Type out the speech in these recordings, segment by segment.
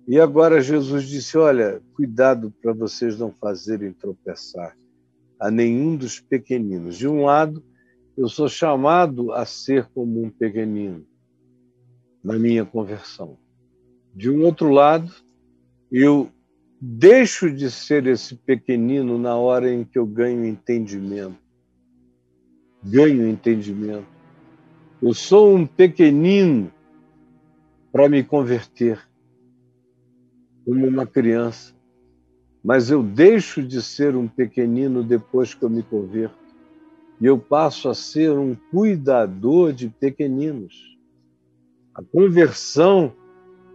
E agora Jesus disse, olha, cuidado para vocês não fazerem tropeçar a nenhum dos pequeninos. De um lado, eu sou chamado a ser como um pequenino na minha conversão. De um outro lado, eu deixo de ser esse pequenino na hora em que eu ganho entendimento. Ganho entendimento. Eu sou um pequenino para me converter como uma criança, mas eu deixo de ser um pequenino depois que eu me converto e eu passo a ser um cuidador de pequeninos. A conversão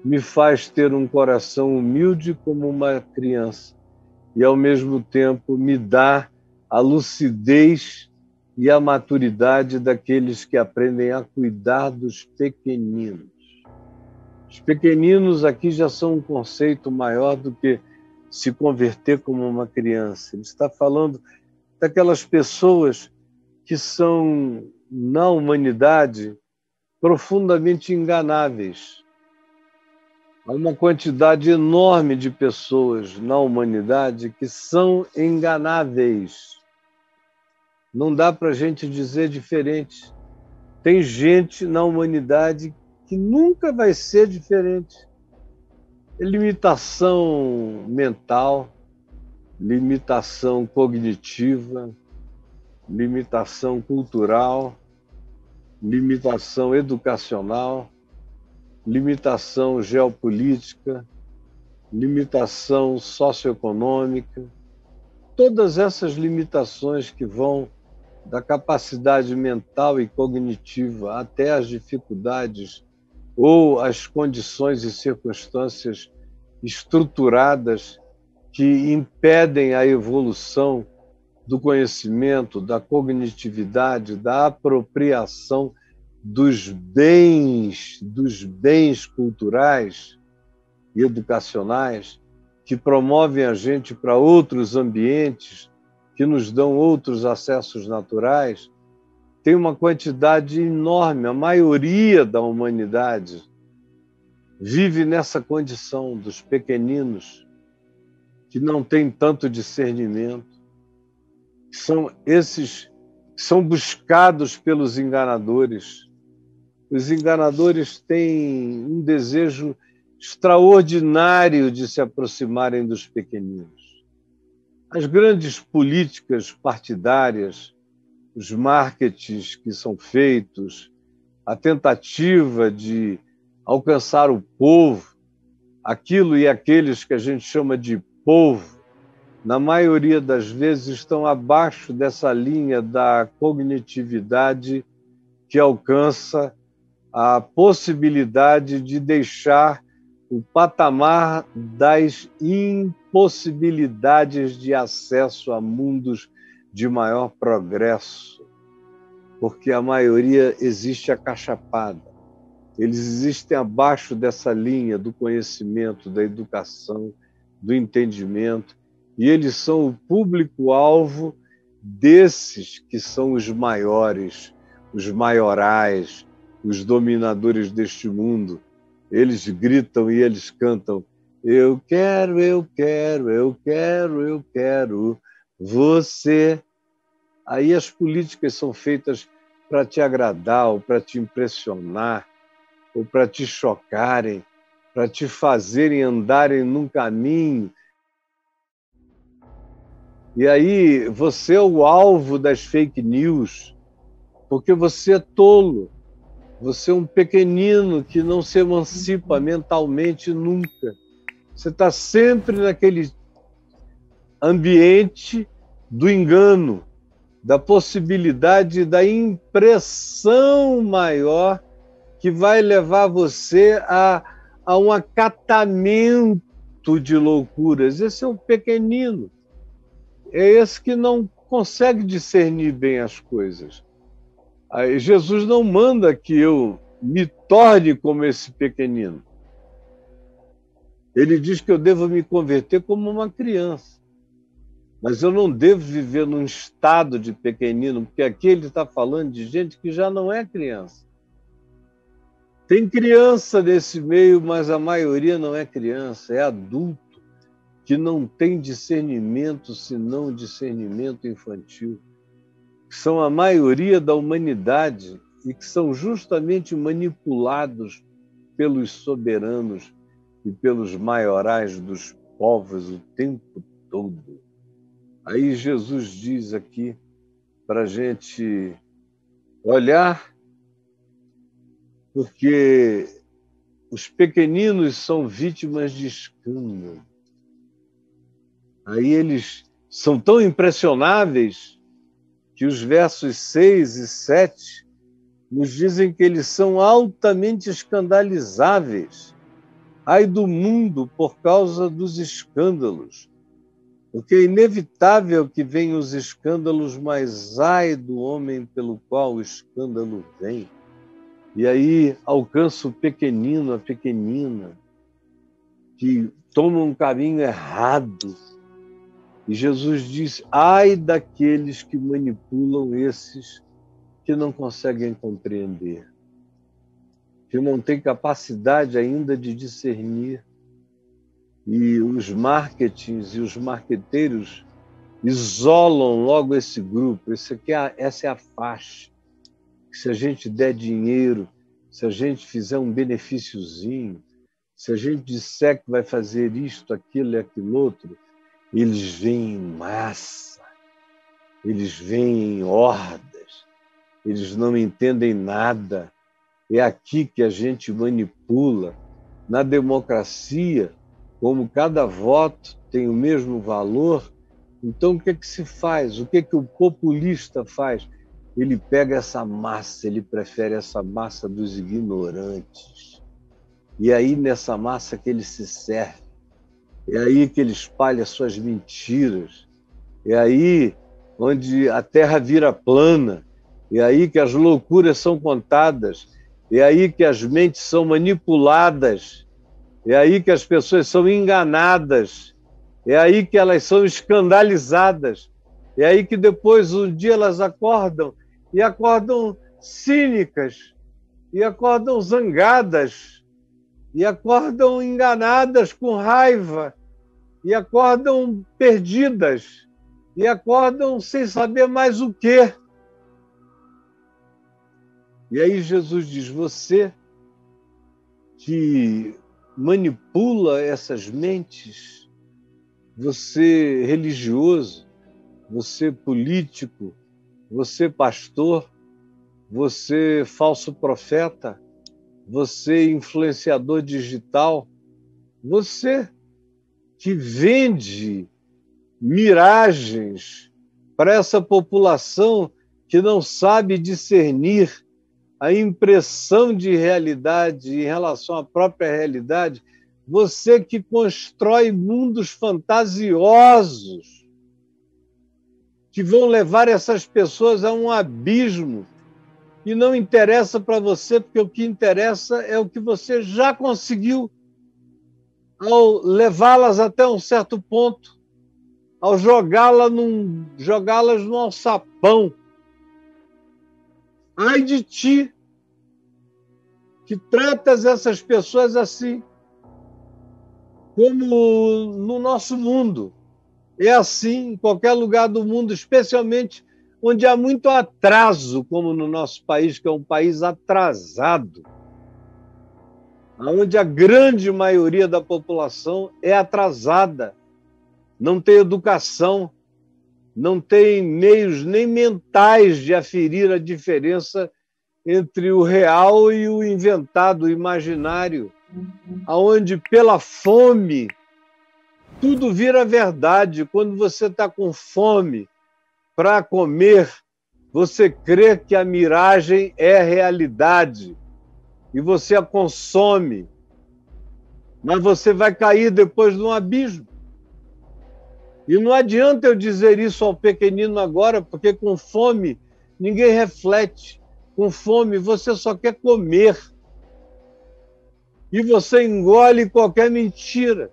me faz ter um coração humilde como uma criança e, ao mesmo tempo, me dá a lucidez e a maturidade daqueles que aprendem a cuidar dos pequeninos. Os pequeninos aqui já são um conceito maior do que se converter como uma criança. Ele está falando daquelas pessoas que são, na humanidade, profundamente enganáveis. Há uma quantidade enorme de pessoas na humanidade que são enganáveis. Não dá para a gente dizer diferente. Tem gente na humanidade que nunca vai ser diferente. É limitação mental, limitação cognitiva, limitação cultural, limitação educacional, limitação geopolítica, limitação socioeconômica, todas essas limitações que vão da capacidade mental e cognitiva até as dificuldades ou as condições e circunstâncias estruturadas que impedem a evolução do conhecimento, da cognitividade, da apropriação dos bens culturais e educacionais que promovem a gente para outros ambientes, que nos dão outros acessos naturais, tem uma quantidade enorme. A maioria da humanidade vive nessa condição dos pequeninos que não têm tanto discernimento. São esses que são buscados pelos enganadores. Os enganadores têm um desejo extraordinário de se aproximarem dos pequeninos. As grandes políticas partidárias, os marketings que são feitos, a tentativa de alcançar o povo, aquilo e aqueles que a gente chama de povo, na maioria das vezes estão abaixo dessa linha da cognitividade que alcança a possibilidade de deixar o patamar das impossibilidades de acesso a mundos de maior progresso, porque a maioria existe acachapada. Eles existem abaixo dessa linha do conhecimento, da educação, do entendimento, e eles são o público-alvo desses que são os maiores, os maiorais, os dominadores deste mundo. Eles gritam e eles cantam: eu quero, eu quero, eu quero, eu quero você. Aí as políticas são feitas para te agradar, ou para te impressionar, ou para te chocarem, para te fazerem andarem num caminho. E aí você é o alvo das fake news, porque você é tolo. Você é um pequenino que não se emancipa mentalmente nunca. Você está sempre naquele ambiente do engano, da possibilidade da impressão maior que vai levar você a um acatamento de loucuras. Esse é um pequenino. É esse que não consegue discernir bem as coisas. Aí Jesus não manda que eu me torne como esse pequenino. Ele diz que eu devo me converter como uma criança. Mas eu não devo viver num estado de pequenino, porque aqui ele está falando de gente que já não é criança. Tem criança nesse meio, mas a maioria não é criança, é adulto que não tem discernimento senão discernimento infantil, que são a maioria da humanidade e que são justamente manipulados pelos soberanos e pelos maiorais dos povos o tempo todo. Aí Jesus diz aqui para a gente olhar, porque os pequeninos são vítimas de escândalo. Aí eles são tão impressionáveis que os versos 6 e 7 nos dizem que eles são altamente escandalizáveis. Ai do mundo por causa dos escândalos, porque é inevitável que venham os escândalos, mas ai do homem pelo qual o escândalo vem. E aí alcança o pequenino, a pequenina, que toma um caminho errado. E Jesus diz, ai daqueles que manipulam esses que não conseguem compreender, que não têm capacidade ainda de discernir. E os marketings e os marqueteiros isolam logo esse grupo. Essa é a faixa. Se a gente der dinheiro, se a gente fizer um benefíciozinho, se a gente disser que vai fazer isto, aquilo e aquilo outro, eles vêm em massa, eles vêm em hordas, eles não entendem nada. É aqui que a gente manipula. Na democracia, como cada voto tem o mesmo valor, então o que é que se faz? O que é que o populista faz? Ele pega essa massa, ele prefere essa massa dos ignorantes. E aí, nessa massa que ele se serve, é aí que ele espalha suas mentiras, é aí onde a terra vira plana, é aí que as loucuras são contadas, é aí que as mentes são manipuladas, é aí que as pessoas são enganadas, é aí que elas são escandalizadas, é aí que depois um dia elas acordam, e acordam cínicas, e acordam zangadas, e acordam enganadas com raiva, e acordam perdidas, e acordam sem saber mais o quê. E aí Jesus diz, você que manipula essas mentes, você religioso, você político, você pastor, você falso profeta, você influenciador digital, você que vende miragens para essa população que não sabe discernir a impressão de realidade em relação à própria realidade, você que constrói mundos fantasiosos que vão levar essas pessoas a um abismo e não interessa para você, porque o que interessa é o que você já conseguiu ao levá-las até um certo ponto, ao jogá-las num alçapão. Ai de ti, que tratas essas pessoas assim, como no nosso mundo. É assim em qualquer lugar do mundo, especialmente onde há muito atraso, como no nosso país, que é um país atrasado, onde a grande maioria da população é atrasada, não tem educação, não tem meios nem mentais de aferir a diferença entre o real e o inventado, o imaginário, onde pela fome tudo vira verdade. Quando você está com fome para comer, você crê que a miragem é realidade e você a consome, mas você vai cair depois num abismo. E não adianta eu dizer isso ao pequenino agora, porque com fome ninguém reflete. Com fome você só quer comer. E você engole qualquer mentira.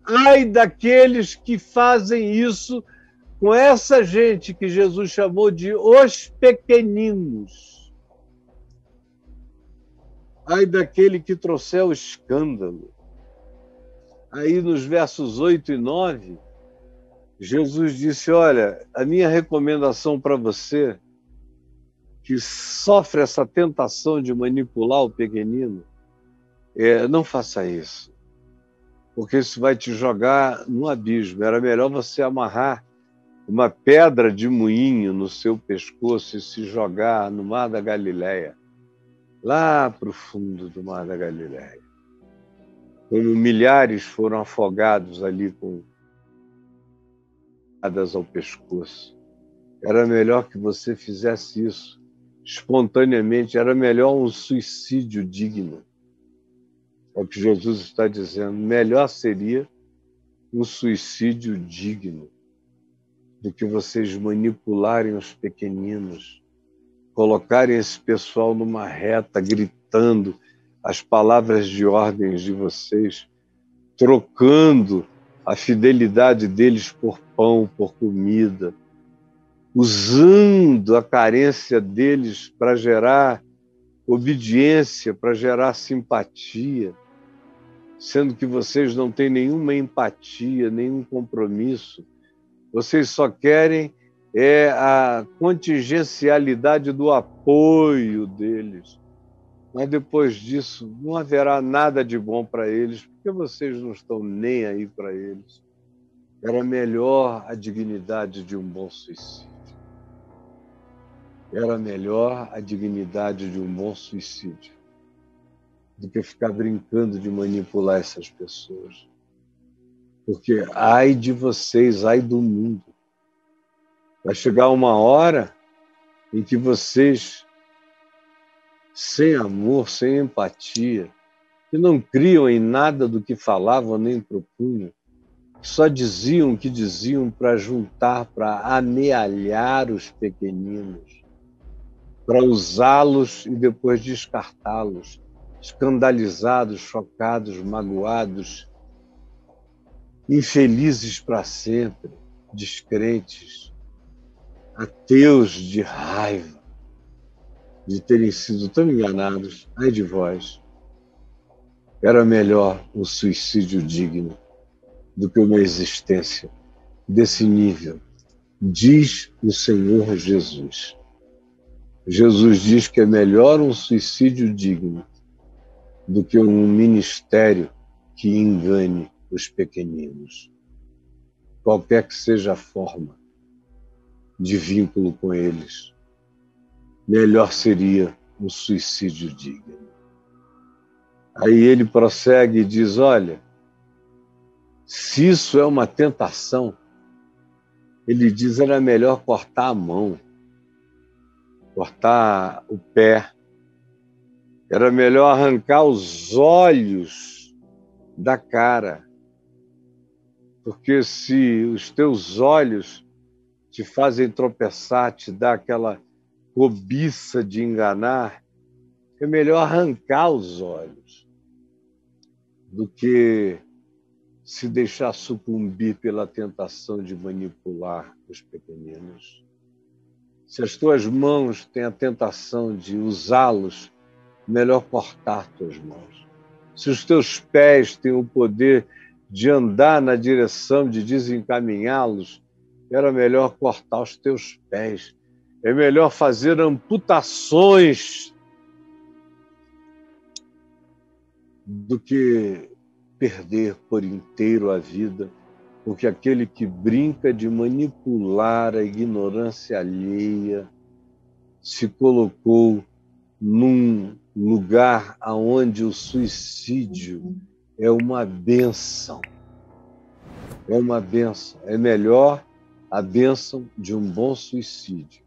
Ai daqueles que fazem isso com essa gente que Jesus chamou de os pequeninos. Ai daquele que trouxer o escândalo. Aí nos versos 8 e 9, Jesus disse, olha, a minha recomendação para você, que sofre essa tentação de manipular o pequenino, não faça isso, porque isso vai te jogar no abismo. Era melhor você amarrar uma pedra de moinho no seu pescoço e se jogar no Mar da Galileia, lá para o fundo do Mar da Galileia. Como milhares foram afogados ali com pedradas ao pescoço. Era melhor que você fizesse isso espontaneamente, era melhor um suicídio digno. É o que Jesus está dizendo. Melhor seria um suicídio digno do que vocês manipularem os pequeninos, colocarem esse pessoal numa reta, gritando as palavras de ordens de vocês, trocando a fidelidade deles por pão, por comida, usando a carência deles para gerar obediência, para gerar simpatia, sendo que vocês não têm nenhuma empatia, nenhum compromisso. Vocês só querem a contingencialidade do apoio deles. Mas depois disso, não haverá nada de bom para eles, porque vocês não estão nem aí para eles. Era melhor a dignidade de um bom suicídio. Era melhor a dignidade de um bom suicídio do que ficar brincando de manipular essas pessoas. Porque ai de vocês, ai do mundo. Vai chegar uma hora em que vocês, sem amor, sem empatia, que não criam em nada do que falavam nem propunham, só diziam o que diziam para juntar, para amealhar os pequeninos, para usá-los e depois descartá-los, escandalizados, chocados, magoados, infelizes para sempre, descrentes, ateus de raiva de terem sido tão enganados. Ai de vós, era melhor um suicídio digno do que uma existência desse nível, diz o Senhor Jesus. Jesus diz que é melhor um suicídio digno do que um ministério que engane os pequeninos, qualquer que seja a forma de vínculo com eles. Melhor seria um suicídio digno. Aí ele prossegue e diz, olha, se isso é uma tentação, ele diz, era melhor cortar a mão, cortar o pé, era melhor arrancar os olhos da cara, porque se os teus olhos te fazem tropeçar, te dá aquela cobiça de enganar, é melhor arrancar os olhos do que se deixar sucumbir pela tentação de manipular os pequeninos. Se as tuas mãos têm a tentação de usá-los, melhor cortar tuas mãos. Se os teus pés têm o poder de andar na direção de desencaminhá-los, era melhor cortar os teus pés. É melhor fazer amputações do que perder por inteiro a vida, porque aquele que brinca de manipular a ignorância alheia se colocou num lugar onde o suicídio é uma bênção. É uma bênção. É melhor a bênção de um bom suicídio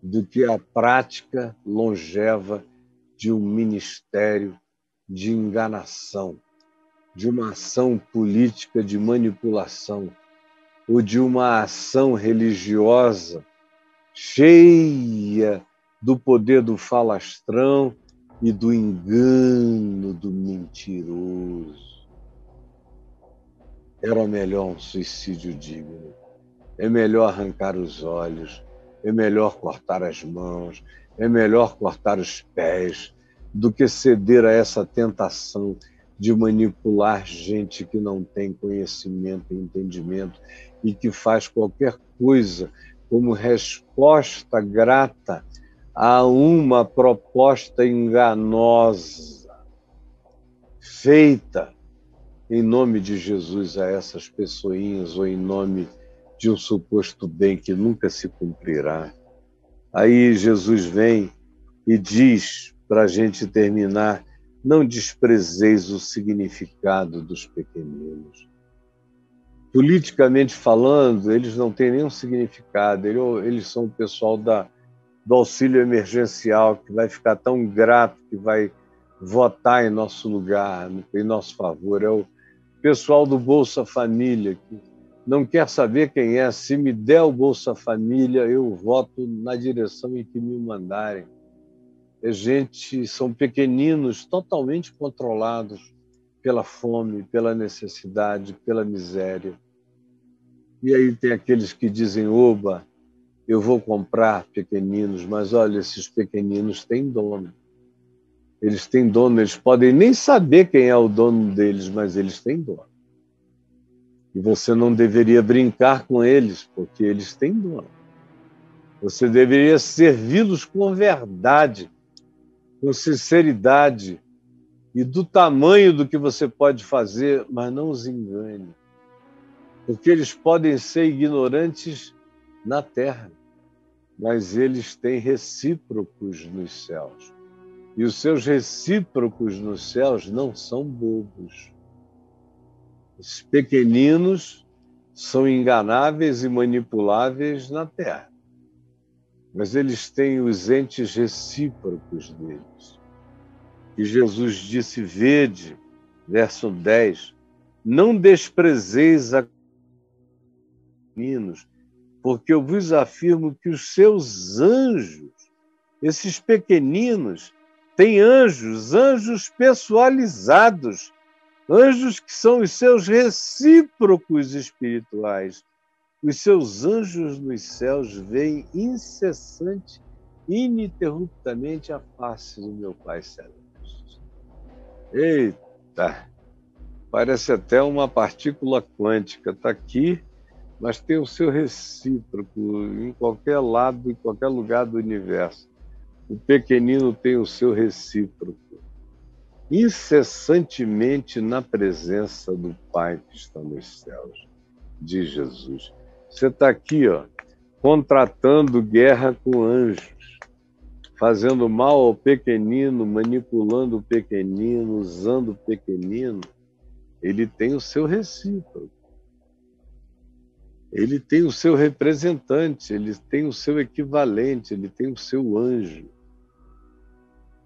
do que a prática longeva de um ministério de enganação, de uma ação política de manipulação ou de uma ação religiosa cheia do poder do falastrão e do engano do mentiroso. Era melhor um suicídio digno. É melhor arrancar os olhos, é melhor cortar as mãos, é melhor cortar os pés, do que ceder a essa tentação de manipular gente que não tem conhecimento e entendimento e que faz qualquer coisa como resposta grata a uma proposta enganosa, feita em nome de Jesus a essas pessoinhas ou em nome de um suposto bem que nunca se cumprirá. Aí Jesus vem e diz, para a gente terminar, não desprezeis o significado dos pequeninos. Politicamente falando, eles não têm nenhum significado. Eles são o pessoal do auxílio emergencial, que vai ficar tão grato que vai votar em nosso lugar, em nosso favor. É o pessoal do Bolsa Família, que não quer saber quem é. Se me der o Bolsa Família, eu voto na direção em que me mandarem. São pequeninos totalmente controlados pela fome, pela necessidade, pela miséria. E aí tem aqueles que dizem, oba, eu vou comprar pequeninos, mas olha, esses pequeninos têm dono. Eles têm dono, eles podem nem saber quem é o dono deles, mas eles têm dono. E você não deveria brincar com eles, porque eles têm dono. Você deveria servi-los com verdade, com sinceridade e do tamanho do que você pode fazer, mas não os engane. Porque eles podem ser ignorantes na terra, mas eles têm recíprocos nos céus. E os seus recíprocos nos céus não são bobos. Os pequeninos são enganáveis e manipuláveis na terra, mas eles têm os entes recíprocos deles. E Jesus disse, vede, verso 10, não desprezeis a pequeninos, porque eu vos afirmo que os seus anjos, esses pequeninos, têm anjos pessoalizados, anjos que são os seus recíprocos espirituais. Os seus anjos nos céus veem incessante, ininterruptamente a face do meu Pai Celeste. Eita! Parece até uma partícula quântica. Está aqui, mas tem o seu recíproco em qualquer lado, em qualquer lugar do universo. O pequenino tem o seu recíproco, incessantemente na presença do Pai que está nos céus, de Jesus. Você está aqui, ó, contratando guerra com anjos, fazendo mal ao pequenino, manipulando o pequenino, usando o pequenino. Ele tem o seu recíproco. Ele tem o seu representante, ele tem o seu equivalente, ele tem o seu anjo,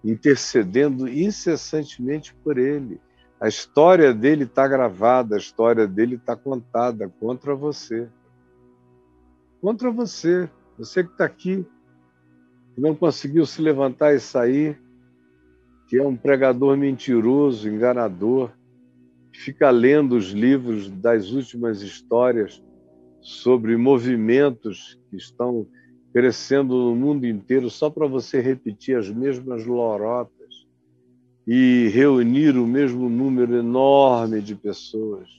intercedendo incessantemente por ele. A história dele está gravada, a história dele está contada contra você. Contra você. Você que está aqui, que não conseguiu se levantar e sair, que é um pregador mentiroso, enganador, que fica lendo os livros das últimas histórias sobre movimentos que estão crescendo no mundo inteiro só para você repetir as mesmas lorotas e reunir o mesmo número enorme de pessoas.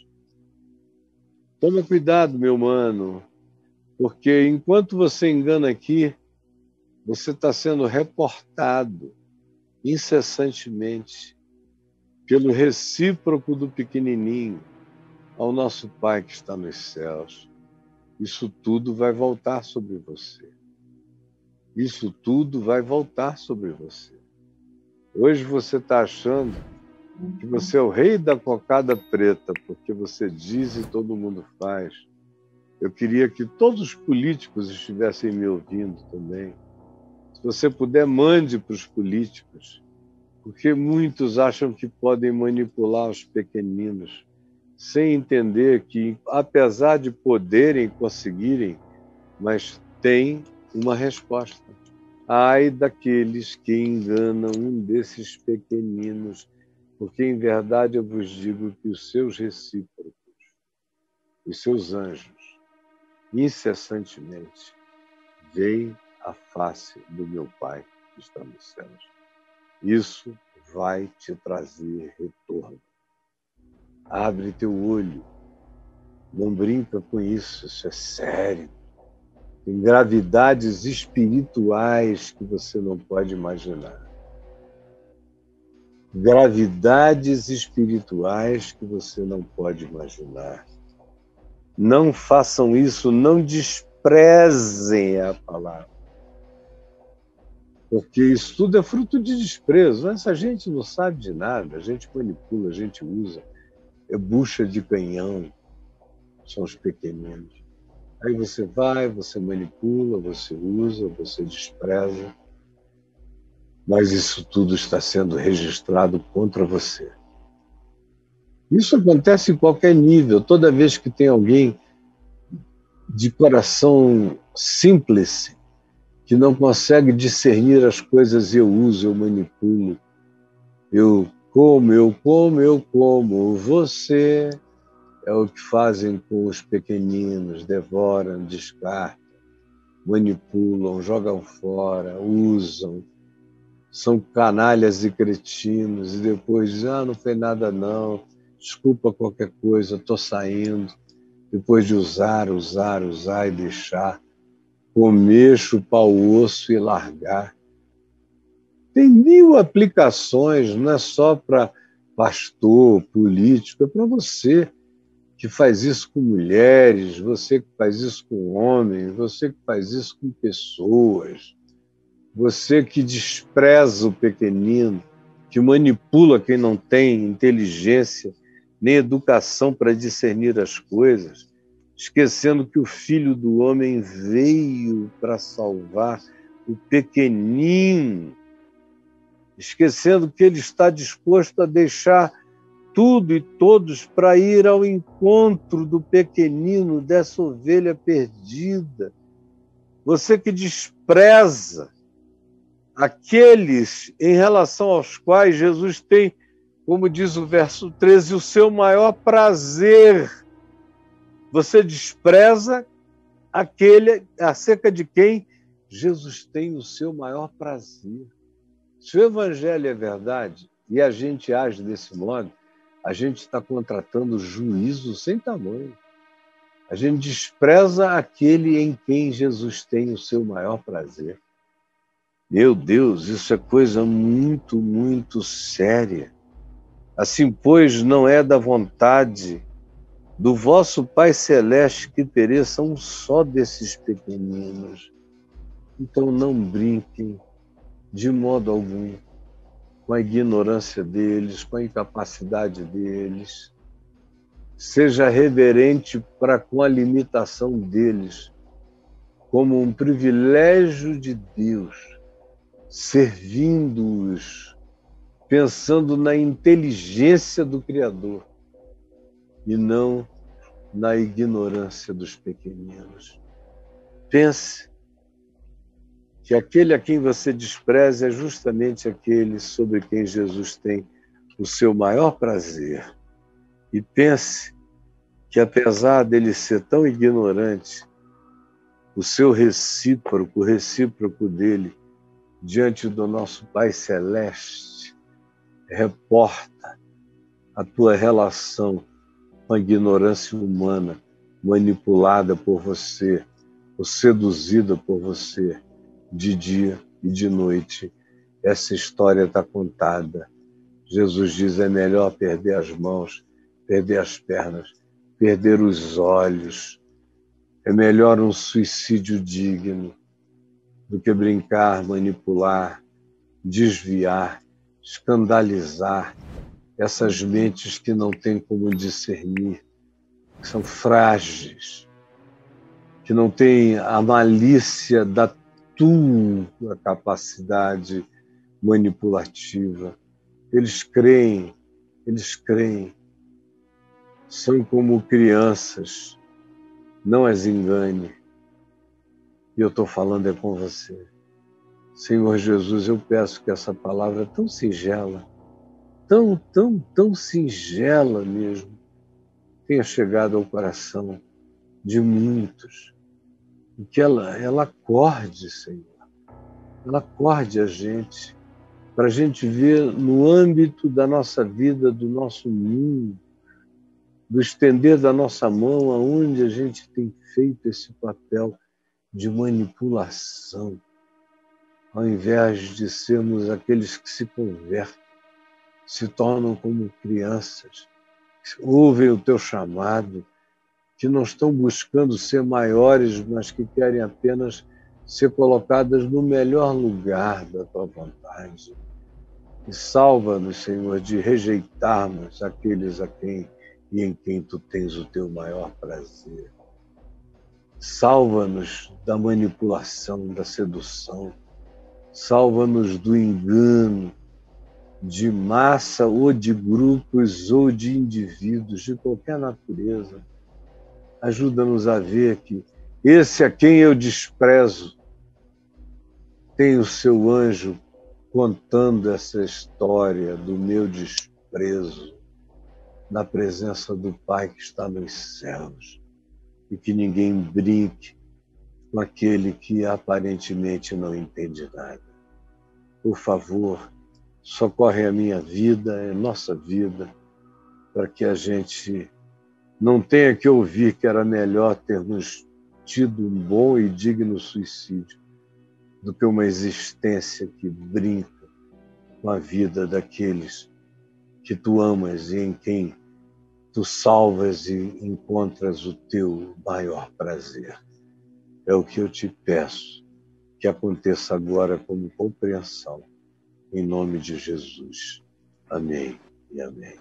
Toma cuidado, meu mano, porque enquanto você engana aqui, você está sendo reportado incessantemente pelo recíproco do pequenininho ao nosso Pai que está nos céus. Isso tudo vai voltar sobre você. Isso tudo vai voltar sobre você. Hoje você está achando que você é o rei da cocada preta, porque você diz e todo mundo faz. Eu queria que todos os políticos estivessem me ouvindo também. Se você puder, mande para os políticos, porque muitos acham que podem manipular os pequeninos, sem entender que, apesar de poderem, conseguirem, mas tem uma resposta. Ai daqueles que enganam um desses pequeninos, porque em verdade eu vos digo que os seus recíprocos, os seus anjos, incessantemente, veem a face do meu Pai que está nos céus. Isso vai te trazer retorno. Abre teu olho. Não brinca com isso, isso é sério. Tem gravidades espirituais que você não pode imaginar. Gravidades espirituais que você não pode imaginar. Não façam isso, não desprezem a palavra. Porque isso tudo é fruto de desprezo. Essa gente não sabe de nada, a gente manipula, a gente usa. É bucha de canhão, são os pequeninos. Aí você vai, você manipula, você usa, você despreza. Mas isso tudo está sendo registrado contra você. Isso acontece em qualquer nível. Toda vez que tem alguém de coração simples, que não consegue discernir as coisas, eu uso, eu manipulo, eu como. Você é o que fazem com os pequeninos, devoram, descartam, manipulam, jogam fora, usam. São canalhas e cretinos, e depois dizem, não foi nada não, desculpa qualquer coisa, estou saindo. Depois de usar e deixar, comer, chupar o osso e largar. Tem 1000 aplicações, não é só para pastor, político, é para você que faz isso com mulheres, você que faz isso com homens, você que faz isso com pessoas. Você que despreza o pequenino, que manipula quem não tem inteligência nem educação para discernir as coisas, esquecendo que o Filho do Homem veio para salvar o pequenino, esquecendo que ele está disposto a deixar tudo e todos para ir ao encontro do pequenino, dessa ovelha perdida. Você que despreza aqueles em relação aos quais Jesus tem, como diz o verso 13, o seu maior prazer. Você despreza aquele acerca de quem Jesus tem o seu maior prazer. Se o evangelho é verdade e a gente age desse modo, a gente está contratando juízo sem tamanho. A gente despreza aquele em quem Jesus tem o seu maior prazer. Meu Deus, isso é coisa muito, muito séria. Assim, pois, não é da vontade do vosso Pai Celeste que pereça um só desses pequeninos. Então não brinquem de modo algum com a ignorância deles, com a incapacidade deles. Seja reverente para com a limitação deles, como um privilégio de Deus, servindo-os, pensando na inteligência do Criador e não na ignorância dos pequeninos. Pense que aquele a quem você despreza é justamente aquele sobre quem Jesus tem o seu maior prazer. E pense que, apesar dele ser tão ignorante, o seu recíproco, o recíproco dele, diante do nosso Pai Celeste, reporta a tua relação com a ignorância humana, manipulada por você, ou seduzida por você, de dia e de noite. Essa história está contada. Jesus diz, é melhor perder as mãos, perder as pernas, perder os olhos. É melhor um suicídio digno do que brincar, manipular, desviar, escandalizar essas mentes que não têm como discernir, que são frágeis, que não têm a malícia da tua capacidade manipulativa. Eles creem, são como crianças, não as engane. E eu estou falando é com você. Senhor Jesus, eu peço que essa palavra tão singela, tão singela mesmo, tenha chegado ao coração de muitos. E que ela acorde, Senhor. Ela acorde a gente para a gente ver no âmbito da nossa vida, do nosso mundo, do estender da nossa mão, aonde a gente tem feito esse papel de manipulação, ao invés de sermos aqueles que se convertem, se tornam como crianças, ouvem o teu chamado, que não estão buscando ser maiores, mas que querem apenas ser colocadas no melhor lugar da tua vontade. E salva-nos, Senhor, de rejeitarmos aqueles a quem e em quem tu tens o teu maior prazer. Salva-nos da manipulação, da sedução. Salva-nos do engano de massa ou de grupos ou de indivíduos de qualquer natureza. Ajuda-nos a ver que esse a quem eu desprezo tem o seu anjo contando essa história do meu desprezo na presença do Pai que está nos céus, e que ninguém brinque com aquele que aparentemente não entende nada. Por favor, socorre a minha vida, a nossa vida, para que a gente não tenha que ouvir que era melhor termos tido um bom e digno suicídio do que uma existência que brinca com a vida daqueles que tu amas e em quem tu salvas e encontras o teu maior prazer. É o que eu te peço, que aconteça agora como compreensão, em nome de Jesus. Amém e amém.